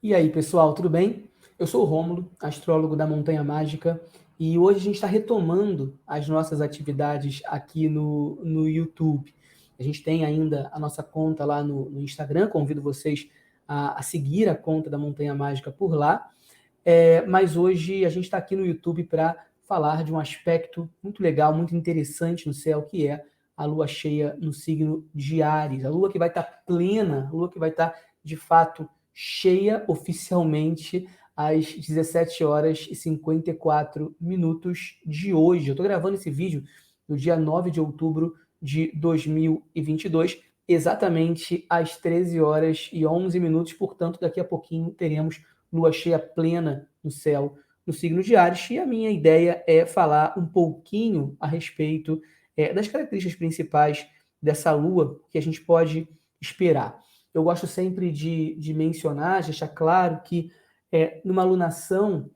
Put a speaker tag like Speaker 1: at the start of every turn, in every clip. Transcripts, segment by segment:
Speaker 1: E aí, pessoal, tudo bem? Eu sou o Rômulo, astrólogo da Montanha Mágica, e hoje a gente está retomando as nossas atividades aqui no YouTube. A gente tem ainda a nossa conta lá no Instagram, convido vocês a seguir a conta da Montanha Mágica por lá, mas hoje a gente está aqui no YouTube para falar de um aspecto muito legal, muito interessante no céu, que é a lua cheia no signo de Áries. A lua que vai estar plena, a lua que vai estar, de fato, cheia oficialmente às 17 horas e 54 minutos de hoje. Eu estou gravando esse vídeo no dia 9 de outubro de 2022, exatamente às 13 horas e 11 minutos, portanto, daqui a pouquinho teremos lua cheia plena no céu no signo de Áries, e a minha ideia é falar um pouquinho a respeito das características principais dessa lua que a gente pode esperar. Eu gosto sempre de mencionar, de deixar claro que numa lunação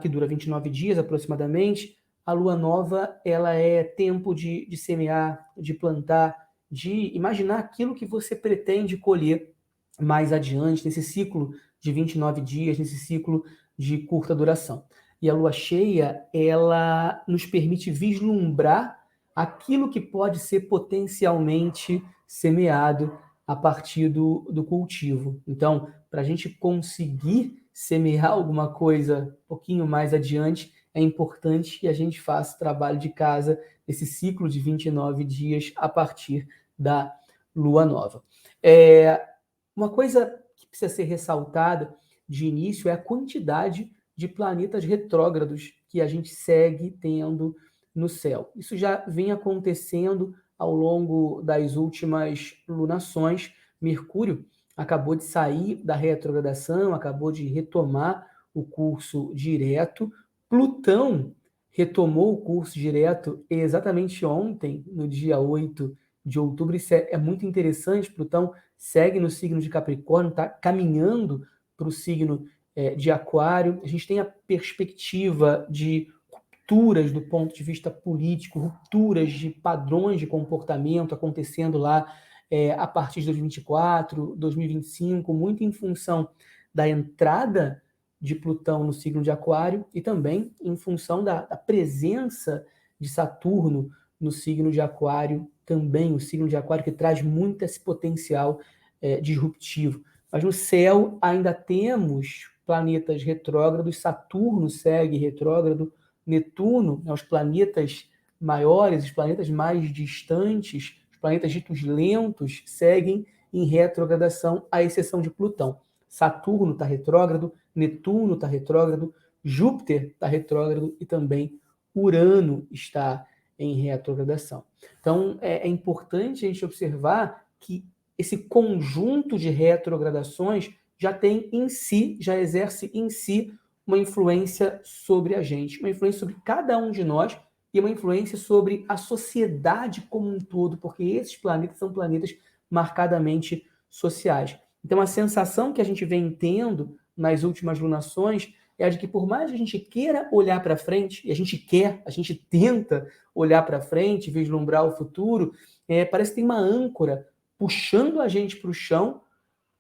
Speaker 1: que dura 29 dias aproximadamente, a lua nova ela é tempo de semear, de plantar, de imaginar aquilo que você pretende colher mais adiante, nesse ciclo de 29 dias, nesse ciclo de curta duração. E a lua cheia, ela nos permite vislumbrar aquilo que pode ser potencialmente semeado a partir do cultivo. Então, para a gente conseguir semear alguma coisa um pouquinho mais adiante, é importante que a gente faça trabalho de casa nesse ciclo de 29 dias a partir da lua nova. Uma coisa que precisa ser ressaltada de início é a quantidade de planetas retrógrados que a gente segue tendo no céu. Isso já vem acontecendo ao longo das últimas lunações. Mercúrio acabou de sair da retrogradação, acabou de retomar o curso direto. Plutão retomou o curso direto exatamente ontem, no dia 8 de outubro. Isso é muito interessante. Plutão segue no signo de Capricórnio, está caminhando para o signo de Aquário. A gente tem a perspectiva de rupturas do ponto de vista político, rupturas de padrões de comportamento acontecendo lá a partir de 2024, 2025, muito em função da entrada de Plutão no signo de Aquário e também em função da presença de Saturno no signo de Aquário, também o signo de Aquário que traz muito esse potencial disruptivo. Mas no céu ainda temos planetas retrógrados, Saturno segue retrógrado, Netuno, os planetas maiores, os planetas mais distantes, os planetas ditos lentos, seguem em retrogradação, à exceção de Plutão. Saturno está retrógrado, Netuno está retrógrado, Júpiter está retrógrado e também Urano está em retrogradação. Então, é importante a gente observar que esse conjunto de retrogradações já tem em si, já exerce em si uma influência sobre a gente, uma influência sobre cada um de nós e uma influência sobre a sociedade como um todo, porque esses planetas são planetas marcadamente sociais. Então, a sensação que a gente vem tendo nas últimas lunações é a de que, por mais que a gente queira olhar para frente, e a gente tenta olhar para frente, vislumbrar o futuro, parece que tem uma âncora puxando a gente para o chão,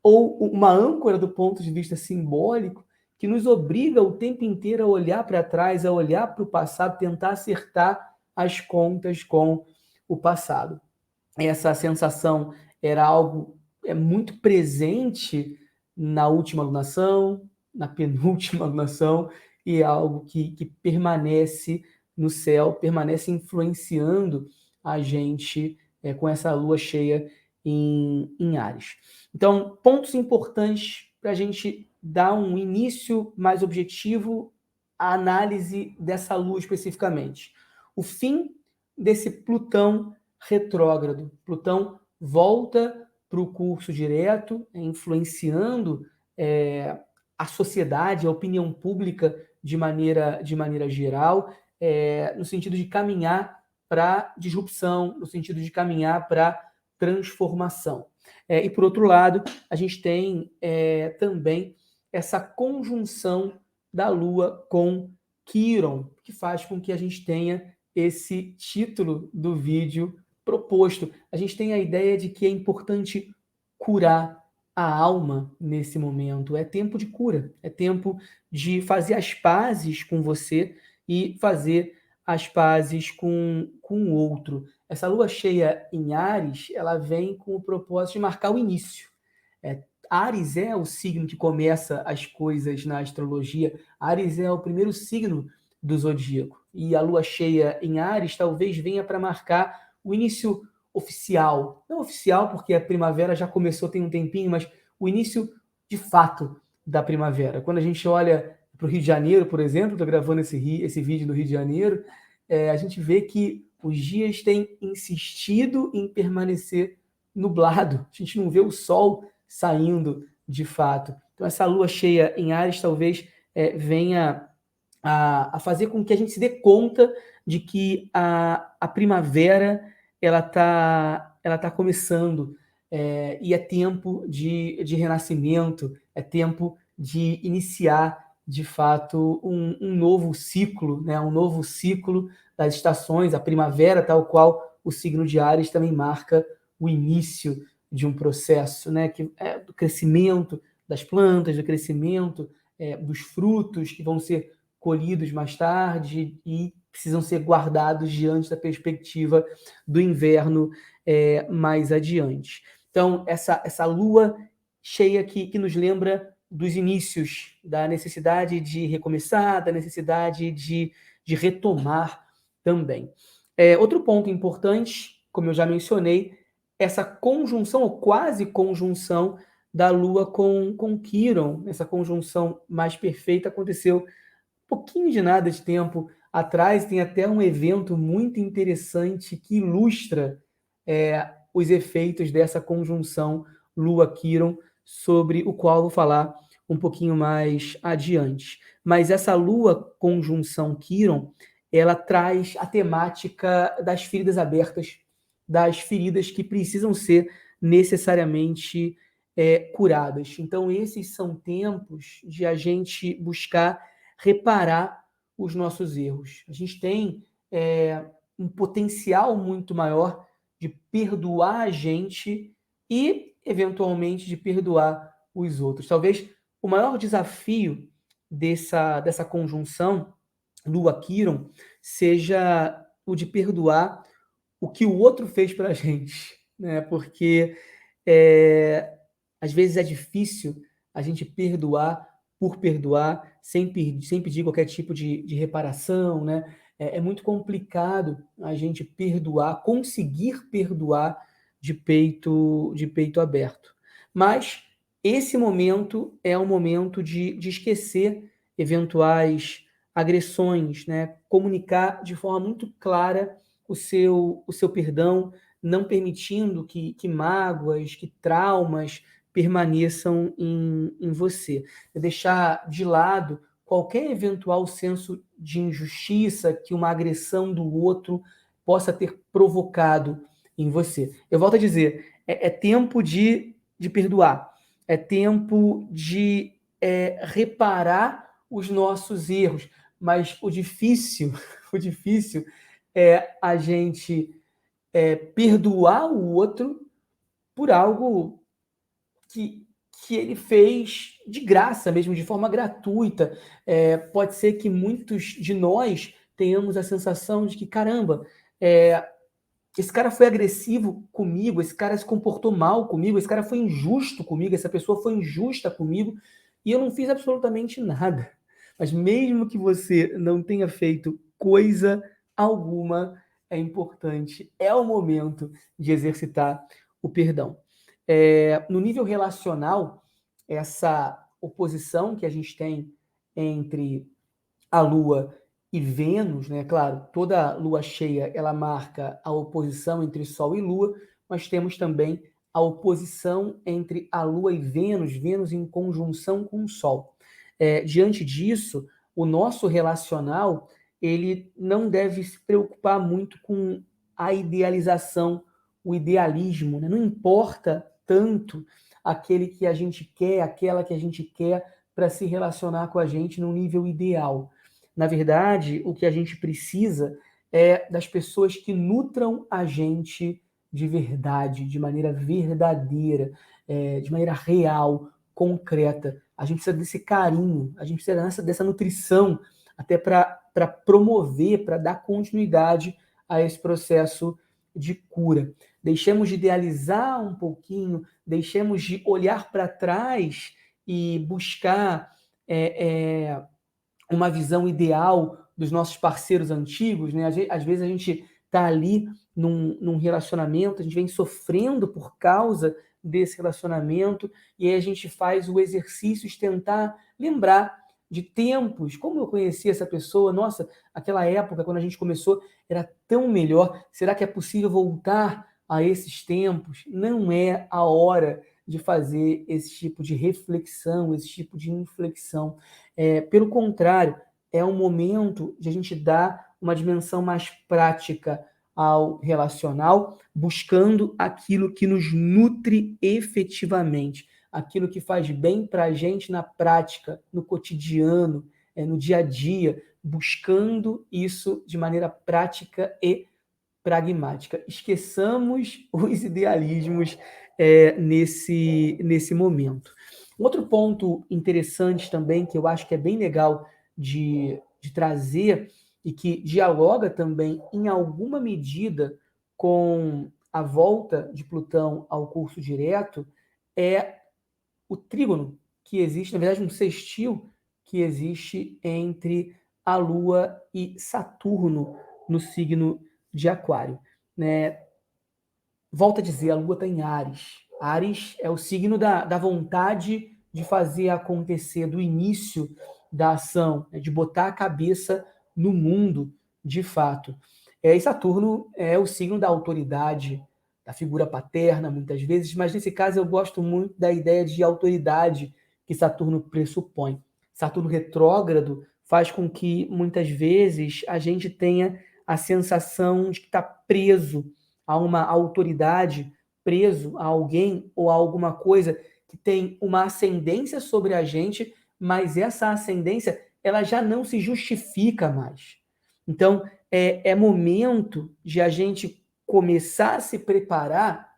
Speaker 1: ou uma âncora do ponto de vista simbólico, que nos obriga o tempo inteiro a olhar para trás, a olhar para o passado, tentar acertar as contas com o passado. Essa sensação era algo muito presente na última alunação, na penúltima alunação, e é algo que permanece no céu, permanece influenciando a gente com essa lua cheia em Áries. Então, pontos importantes para a gente dar um início mais objetivo à análise dessa lua especificamente. O fim desse Plutão retrógrado. Plutão volta para o curso direto, influenciando a sociedade, a opinião pública de maneira geral, no sentido de caminhar para disrupção, no sentido de caminhar para transformação. E, por outro lado, a gente tem também essa conjunção da Lua com Quíron, que faz com que a gente tenha esse título do vídeo proposto. A gente tem a ideia de que é importante curar, a alma nesse momento, é tempo de cura, é tempo de fazer as pazes com você e fazer as pazes com o outro. Essa lua cheia em Áries, ela vem com o propósito de marcar o início. É, Áries é o signo que começa as coisas na astrologia. Áries é o primeiro signo do zodíaco. E a lua cheia em Áries talvez venha para marcar o início oficial. Não oficial, porque a primavera já começou tem um tempinho, mas o início de fato da primavera. Quando a gente olha para o Rio de Janeiro, por exemplo, estou gravando esse vídeo do Rio de Janeiro, a gente vê que os dias têm insistido em permanecer nublado. A gente não vê o sol saindo de fato. Então, essa lua cheia em Áries talvez venha a fazer com que a gente se dê conta de que a primavera ela tá começando, e é tempo de renascimento, é tempo de iniciar, de fato, um novo ciclo, né? Um novo ciclo das estações, a primavera, tal qual o signo de Áries também marca o início de um processo, né? Que é do crescimento das plantas, do crescimento dos frutos que vão ser colhidos mais tarde e precisam ser guardados diante da perspectiva do inverno mais adiante. Então, essa lua cheia que nos lembra dos inícios, da necessidade de recomeçar, da necessidade de retomar também. Outro ponto importante, como eu já mencionei, essa conjunção, ou quase conjunção, da Lua com Quiron, essa conjunção mais perfeita aconteceu pouquinho de nada de tempo atrás, tem até um evento muito interessante que ilustra os efeitos dessa conjunção Lua-Quirón, sobre o qual eu vou falar um pouquinho mais adiante. Mas essa Lua conjunção Quirón, ela traz a temática das feridas abertas, das feridas que precisam ser necessariamente curadas. Então, esses são tempos de a gente buscar reparar os nossos erros. A gente tem um potencial muito maior de perdoar a gente e, eventualmente, de perdoar os outros. Talvez o maior desafio dessa conjunção Lua-Quirón seja o de perdoar o que o outro fez para a gente, né? Porque às vezes é difícil a gente perdoar por perdoar, sem pedir qualquer tipo de reparação, né? É muito complicado a gente perdoar, conseguir perdoar de peito aberto. Mas esse momento é um momento de esquecer eventuais agressões, né? Comunicar de forma muito clara o seu perdão, não permitindo que mágoas, que traumas permaneçam em você. Deixar de lado qualquer eventual senso de injustiça que uma agressão do outro possa ter provocado em você. Eu volto a dizer, é tempo de perdoar, é tempo de reparar os nossos erros, mas o difícil, o difícil é a gente perdoar o outro por algo que, que ele fez de graça mesmo, de forma gratuita. Pode ser que muitos de nós tenhamos a sensação de que, caramba, esse cara foi agressivo comigo, esse cara se comportou mal comigo, esse cara foi injusto comigo, essa pessoa foi injusta comigo, e eu não fiz absolutamente nada. Mas mesmo que você não tenha feito coisa alguma, é importante, é o momento de exercitar o perdão. No nível relacional, essa oposição que a gente tem entre a Lua e Vênus, né? Claro, toda lua cheia ela marca a oposição entre Sol e Lua, mas temos também a oposição entre a Lua e Vênus, Vênus em conjunção com o Sol. Diante disso, o nosso relacional ele não deve se preocupar muito com a idealização, o idealismo, né? Não importa tanto aquele que a gente quer, aquela que a gente quer para se relacionar com a gente no nível ideal. Na verdade, o que a gente precisa é das pessoas que nutram a gente de verdade, de maneira verdadeira. de maneira real, concreta. A gente precisa desse carinho, a gente precisa dessa nutrição, até para promover, para dar continuidade a esse processo de cura. Deixemos de idealizar um pouquinho, deixemos de olhar para trás e buscar uma visão ideal dos nossos parceiros antigos, né? Às vezes a gente está ali num relacionamento, a gente vem sofrendo por causa desse relacionamento, e aí a gente faz o exercício de tentar lembrar de tempos, como eu conheci essa pessoa, nossa, aquela época, quando a gente começou, era tão melhor, será que é possível voltar a esses tempos? Não é a hora de fazer esse tipo de reflexão, esse tipo de inflexão. Pelo contrário, é um momento de a gente dar uma dimensão mais prática ao relacional, buscando aquilo que nos nutre efetivamente, aquilo que faz bem para a gente na prática, no cotidiano, no dia a dia, buscando isso de maneira prática e pragmática. Esqueçamos os idealismos nesse momento. Um outro ponto interessante também, que eu acho que é bem legal de trazer e que dialoga também, em alguma medida, com a volta de Plutão ao curso direto, é o trígono que existe, na verdade, um sextil que existe entre a Lua e Saturno no signo de Aquário, né? Volto a dizer, a Lua está em Áries. Áries é o signo da vontade de fazer acontecer, do início da ação, né? De botar a cabeça no mundo, de fato. E Saturno é o signo da autoridade, da figura paterna, muitas vezes, mas nesse caso eu gosto muito da ideia de autoridade que Saturno pressupõe. Saturno retrógrado faz com que, muitas vezes, a gente tenha a sensação de que está preso a uma autoridade, preso a alguém ou a alguma coisa que tem uma ascendência sobre a gente, mas essa ascendência ela já não se justifica mais. Então, é momento de a gente começar a se preparar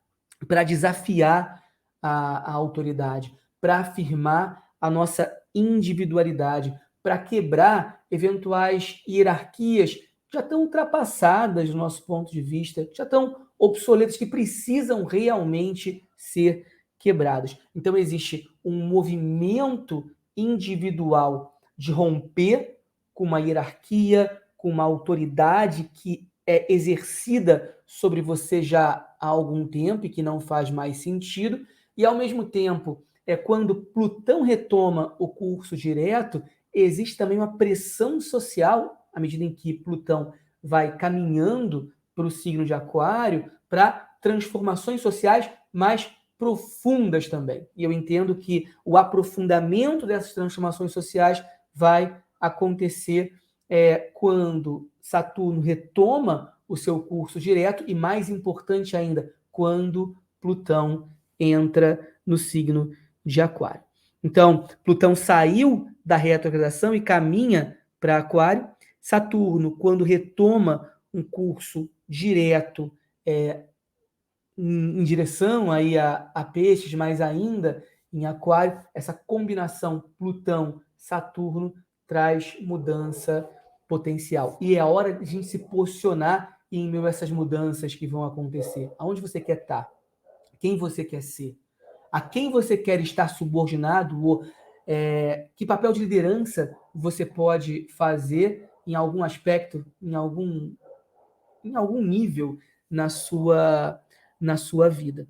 Speaker 1: para desafiar a autoridade, para afirmar a nossa individualidade, para quebrar eventuais hierarquias que já estão ultrapassadas do nosso ponto de vista, que já estão obsoletas, que precisam realmente ser quebradas. Então, existe um movimento individual de romper com uma hierarquia, com uma autoridade que é exercida sobre você já há algum tempo e que não faz mais sentido, e ao mesmo tempo, quando Plutão retoma o curso direto, existe também uma pressão social, à medida em que Plutão vai caminhando para o signo de Aquário, para transformações sociais mais profundas também. E eu entendo que o aprofundamento dessas transformações sociais vai acontecer quando Saturno retoma o seu curso direto e, mais importante ainda, quando Plutão entra no signo de Aquário. Então, Plutão saiu da retrogradação e caminha para Aquário. Saturno, quando retoma um curso direto em direção aí a Peixes, mas ainda em Aquário, essa combinação Plutão-Saturno traz mudança potencial. E é a hora de a gente se posicionar em meio a essas mudanças que vão acontecer. Aonde você quer estar? Quem você quer ser? A quem você quer estar subordinado? Ou que papel de liderança você pode fazer em algum aspecto, em algum nível na sua vida.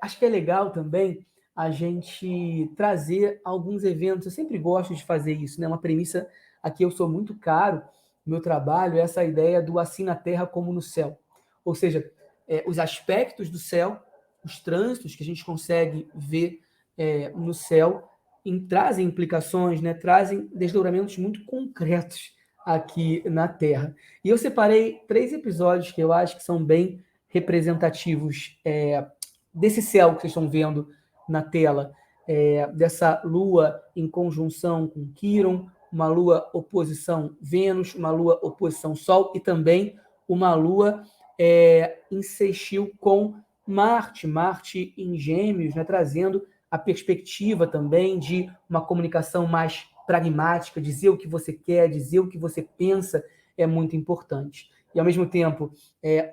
Speaker 1: Acho que é legal também a gente trazer alguns eventos. Eu sempre gosto de fazer isso, né? Uma premissa aqui, eu sou muito caro no meu trabalho, é essa ideia do assim na terra como no céu. Ou seja, os aspectos do céu, os trânsitos que a gente consegue ver no céu, trazem implicações, né? Trazem desdobramentos muito concretos aqui na Terra. E eu separei 3 episódios que eu acho que são bem representativos desse céu que vocês estão vendo na tela, dessa Lua em conjunção com Quirón, uma Lua oposição Vênus, uma Lua oposição Sol e também uma Lua em sextil com Marte em Gêmeos, né, trazendo a perspectiva também de uma comunicação mais pragmática, dizer o que você quer, dizer o que você pensa é muito importante. E, ao mesmo tempo,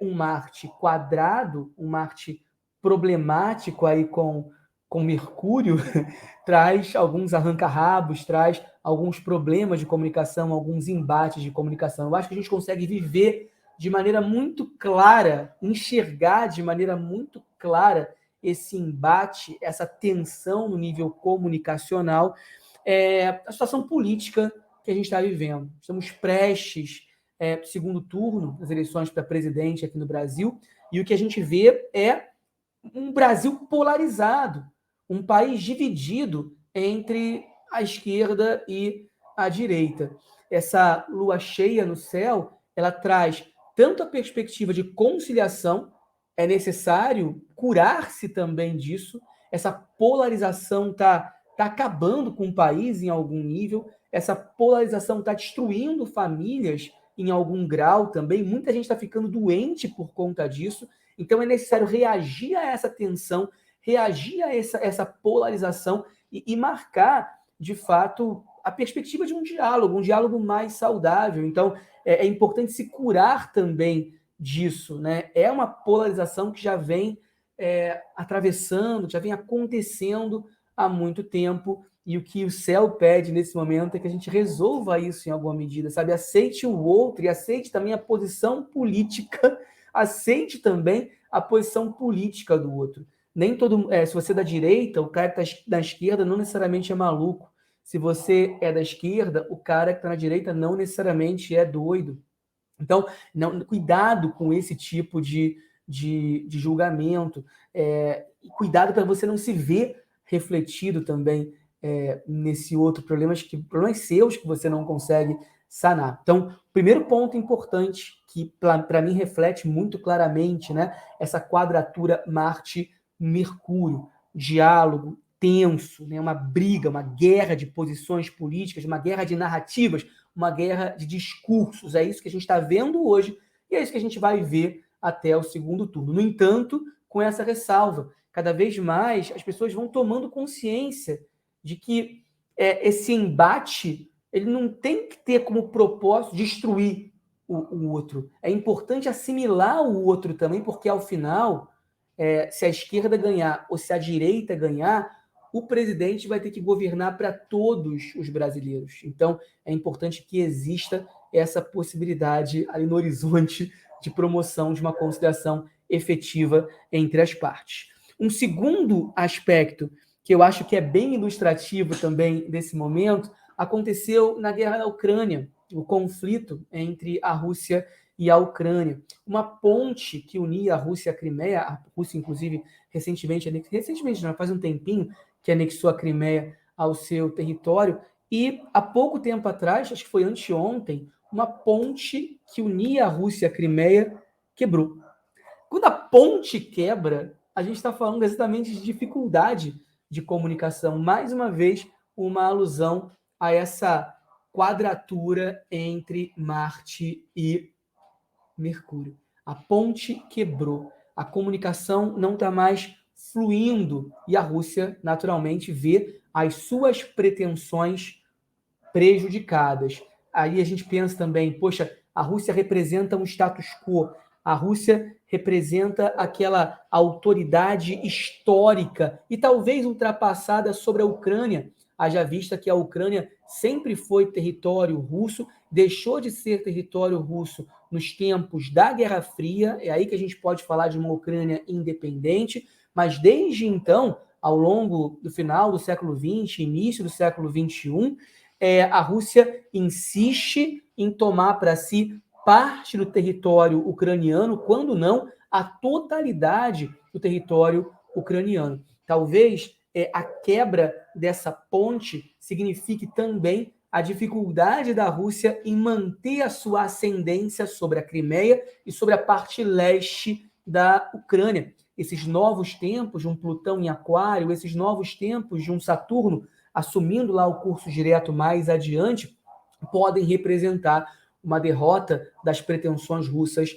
Speaker 1: um Marte quadrado, um Marte problemático aí com Mercúrio, traz alguns arranca-rabos, traz alguns problemas de comunicação, alguns embates de comunicação. Eu acho que a gente consegue viver de maneira muito clara, enxergar de maneira muito clara esse embate, essa tensão no nível comunicacional, a situação política que a gente está vivendo. Estamos prestes, segundo turno das eleições para presidente aqui no Brasil, e o que a gente vê é um Brasil polarizado, um país dividido entre a esquerda e a direita. Essa lua cheia no céu, ela traz tanto a perspectiva de conciliação, é necessário curar-se também disso, essa polarização tá acabando com o país em algum nível, essa polarização está destruindo famílias em algum grau também, muita gente está ficando doente por conta disso, então é necessário reagir a essa tensão, reagir a essa polarização e marcar, de fato, a perspectiva de um diálogo mais saudável. Então é importante se curar também disso, né? É uma polarização que já vem atravessando, já vem acontecendo há muito tempo, e o que o céu pede nesse momento é que a gente resolva isso em alguma medida, sabe? Aceite o outro e aceite também a posição política, aceite também a posição política do outro. Nem todo, se você é da direita, o cara que está da esquerda não necessariamente é maluco. Se você é da esquerda, o cara que está na direita não necessariamente é doido. Então, cuidado com esse tipo de julgamento, cuidado para você não se ver refletido também nesse outro problemas seus que você não consegue sanar. Então, primeiro ponto importante que para mim reflete muito claramente, né, essa quadratura Marte-Mercúrio, diálogo tenso, né, uma briga, uma guerra de posições políticas, uma guerra de narrativas, uma guerra de discursos. É isso que a gente está vendo hoje e é isso que a gente vai ver até o segundo turno. No entanto, com essa ressalva, cada vez mais as pessoas vão tomando consciência de que esse embate ele não tem que ter como propósito destruir o outro. É importante assimilar o outro também, porque ao final, se a esquerda ganhar ou se a direita ganhar, o presidente vai ter que governar para todos os brasileiros. Então, é importante que exista essa possibilidade ali no horizonte de promoção de uma conciliação efetiva entre as partes. Um segundo aspecto que eu acho que é bem ilustrativo também desse momento aconteceu na guerra da Ucrânia, o conflito entre a Rússia e a Ucrânia. Uma ponte que unia a Rússia e a Crimeia, a Rússia, inclusive, recentemente, não, faz um tempinho, que anexou a Crimeia ao seu território, e há pouco tempo atrás, acho que foi anteontem, uma ponte que unia a Rússia e a Crimeia quebrou. Quando a ponte quebra, a gente está falando exatamente de dificuldade de comunicação. Mais uma vez, uma alusão a essa quadratura entre Marte e Mercúrio. A ponte quebrou. A comunicação não está mais fluindo e a Rússia, naturalmente, vê as suas pretensões prejudicadas. Aí a gente pensa também, poxa, a Rússia representa um status quo, a Rússia representa aquela autoridade histórica e talvez ultrapassada sobre a Ucrânia, haja vista que a Ucrânia sempre foi território russo, deixou de ser território russo nos tempos da Guerra Fria, é aí que a gente pode falar de uma Ucrânia independente, mas desde então, ao longo do final do século XX, início do século XXI, a Rússia insiste em tomar para si parte do território ucraniano, quando não a totalidade do território ucraniano. Talvez a quebra dessa ponte signifique também a dificuldade da Rússia em manter a sua ascendência sobre a Crimeia e sobre a parte leste da Ucrânia. Esses novos tempos de um Plutão em Aquário, esses novos tempos de um Saturno assumindo lá o curso direto mais adiante, podem representar uma derrota das pretensões russas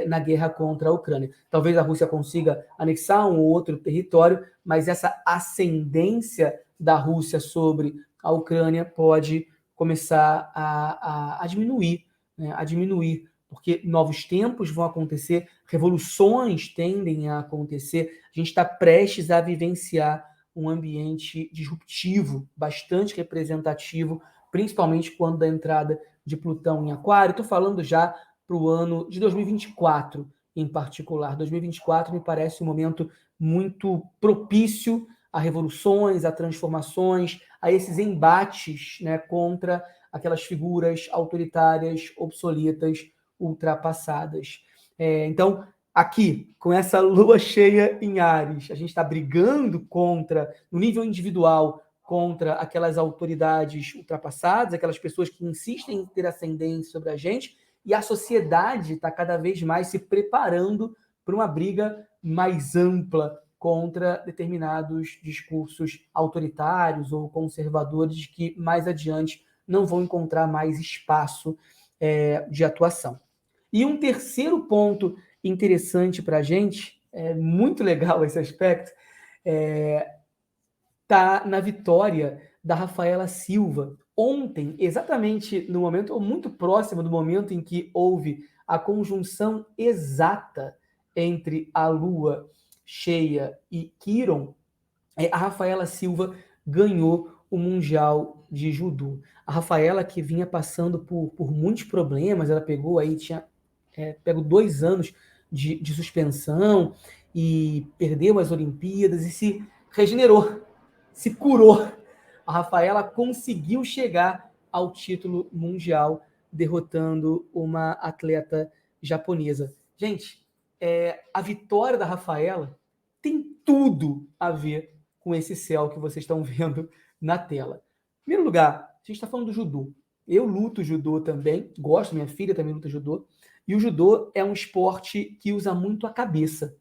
Speaker 1: na guerra contra a Ucrânia. Talvez a Rússia consiga anexar um ou outro território, mas essa ascendência da Rússia sobre a Ucrânia pode começar a diminuir, né? A diminuir, porque novos tempos vão acontecer, revoluções tendem a acontecer, a gente está prestes a vivenciar um ambiente disruptivo, bastante representativo, principalmente quando da entrada de Plutão em Aquário. Estou falando já para o ano de 2024, em particular. 2024 me parece um momento muito propício a revoluções, a transformações, a esses embates, né, contra aquelas figuras autoritárias, obsoletas, ultrapassadas. Então, aqui, com essa lua cheia em Áries, a gente está brigando contra, no nível individual, contra aquelas autoridades ultrapassadas, aquelas pessoas que insistem em ter ascendência sobre a gente, e a sociedade está cada vez mais se preparando para uma briga mais ampla contra determinados discursos autoritários ou conservadores que mais adiante não vão encontrar mais espaço de atuação. E um terceiro ponto interessante para a gente, muito legal esse aspecto, está na vitória da Rafaela Silva. Ontem, exatamente no momento, ou muito próximo do momento em que houve a conjunção exata entre a Lua cheia e Quiron, a Rafaela Silva ganhou o Mundial de Judô. A Rafaela, que vinha passando por muitos problemas, ela pegou aí, tinha pego 2 anos de suspensão e perdeu as Olimpíadas e se regenerou, se curou. A Rafaela conseguiu chegar ao título mundial, derrotando uma atleta japonesa. Gente, a vitória da Rafaela tem tudo a ver com esse céu que vocês estão vendo na tela. Em primeiro lugar, a gente está falando do judô. Eu luto judô também, gosto, minha filha também luta judô, e o judô é um esporte que usa muito a cabeça.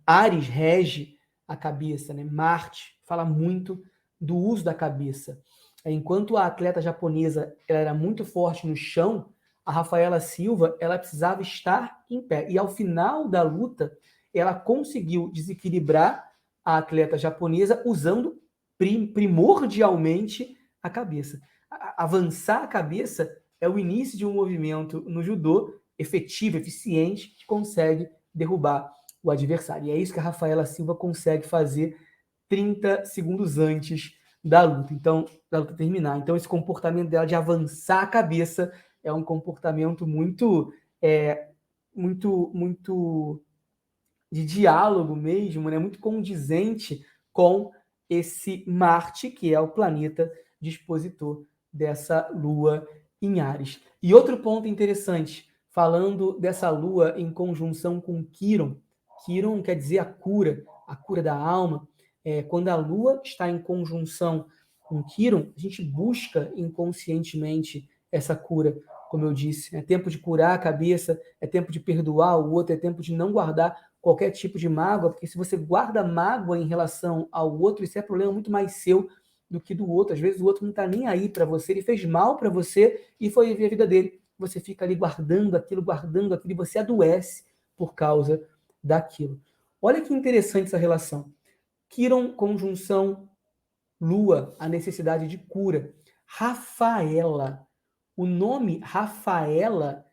Speaker 1: Ares rege a cabeça, né? Marte fala muito do uso da cabeça. Enquanto a atleta japonesa ela era muito forte no chão, a Rafaela Silva ela precisava estar em pé. E ao final da luta, ela conseguiu desequilibrar a atleta japonesa usando primordialmente a cabeça. Avançar a cabeça é o início de um movimento no judô efetivo, eficiente, que consegue derrubar o adversário. E é isso que a Rafaela Silva consegue fazer 30 segundos antes da luta. Então, da luta terminar. Então, esse comportamento dela de avançar a cabeça é um comportamento muito de diálogo mesmo, né? Muito condizente com esse Marte, que é o planeta dispositor dessa Lua em Áries. E outro ponto interessante, falando dessa Lua em conjunção com Quiron. Quiron quer dizer a cura da alma. Quando a Lua está em conjunção com Quiron, a gente busca inconscientemente essa cura, como eu disse. É tempo de curar a cabeça, é tempo de perdoar o outro, é tempo de não guardar qualquer tipo de mágoa, porque se você guarda mágoa em relação ao outro, isso é problema muito mais seu do que do outro. Às vezes o outro não está nem aí para você, ele fez mal para você e foi viver a vida dele. Você fica ali guardando aquilo, e você adoece por causa daquilo. Olha que interessante essa relação. Quiron, conjunção Lua, a necessidade de cura. Rafaela. O nome Rafaela,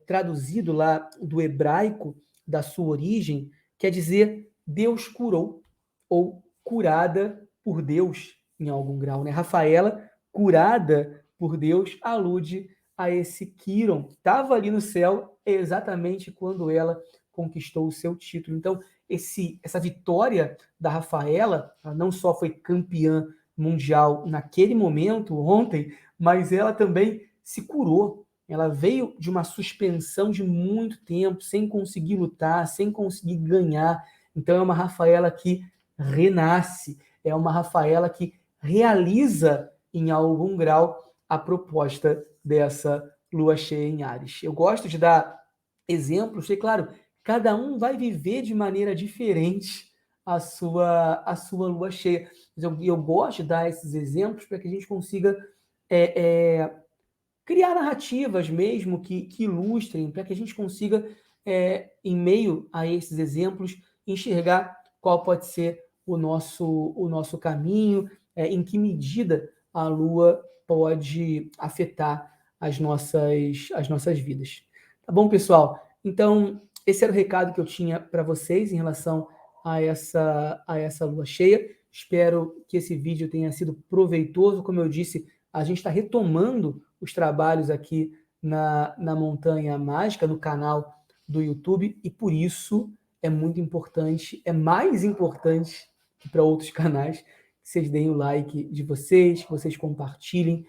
Speaker 1: traduzido lá do hebraico, da sua origem, quer dizer Deus curou, ou curada por Deus, em algum grau. Né? Rafaela, curada por Deus, alude a esse Quiron, que estava ali no céu exatamente quando ela conquistou o seu título. Então, essa vitória da Rafaela, ela não só foi campeã mundial naquele momento, ontem, mas ela também se curou. Ela veio de uma suspensão de muito tempo, sem conseguir lutar, sem conseguir ganhar. Então é uma Rafaela que renasce, é uma Rafaela que realiza em algum grau a proposta dessa lua cheia em Áries. Eu gosto de dar exemplos, e claro, cada um vai viver de maneira diferente a sua lua cheia. Mas eu gosto de dar esses exemplos para que a gente consiga criar narrativas mesmo que ilustrem, para que a gente consiga, em meio a esses exemplos, enxergar qual pode ser o nosso caminho, em que medida a Lua pode afetar as nossas vidas. Tá bom, pessoal? Então, esse era o recado que eu tinha para vocês em relação a essa lua cheia. Espero que esse vídeo tenha sido proveitoso. Como eu disse, a gente está retomando os trabalhos aqui na Montanha Mágica, no canal do YouTube, e por isso é muito importante, é mais importante que para outros canais, que vocês deem o like de vocês, que vocês compartilhem.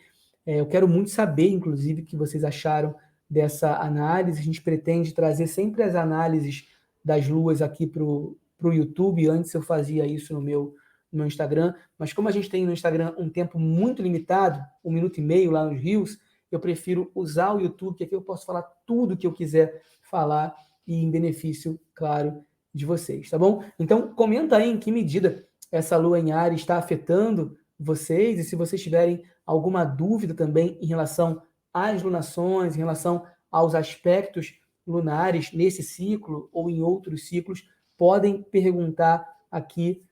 Speaker 1: Eu quero muito saber, inclusive, o que vocês acharam dessa análise. A gente pretende trazer sempre as análises das luas aqui para o YouTube. Antes eu fazia isso no meu Instagram, mas como a gente tem no Instagram um tempo muito limitado, 1 minuto e meio lá nos Reels, eu prefiro usar o YouTube, que aqui eu posso falar tudo que eu quiser falar e em benefício, claro, de vocês, tá bom? Então, comenta aí em que medida essa lua em Áries está afetando vocês, e se vocês tiverem alguma dúvida também em relação às lunações, em relação aos aspectos lunares nesse ciclo ou em outros ciclos, podem perguntar aqui,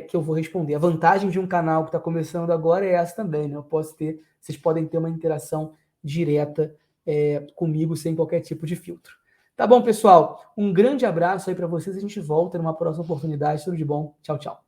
Speaker 1: que eu vou responder. A vantagem de um canal que está começando agora é essa também, né? Vocês podem ter uma interação direta comigo sem qualquer tipo de filtro. Tá bom, pessoal? Um grande abraço aí para vocês. A gente volta numa próxima oportunidade. Tudo de bom. Tchau, tchau.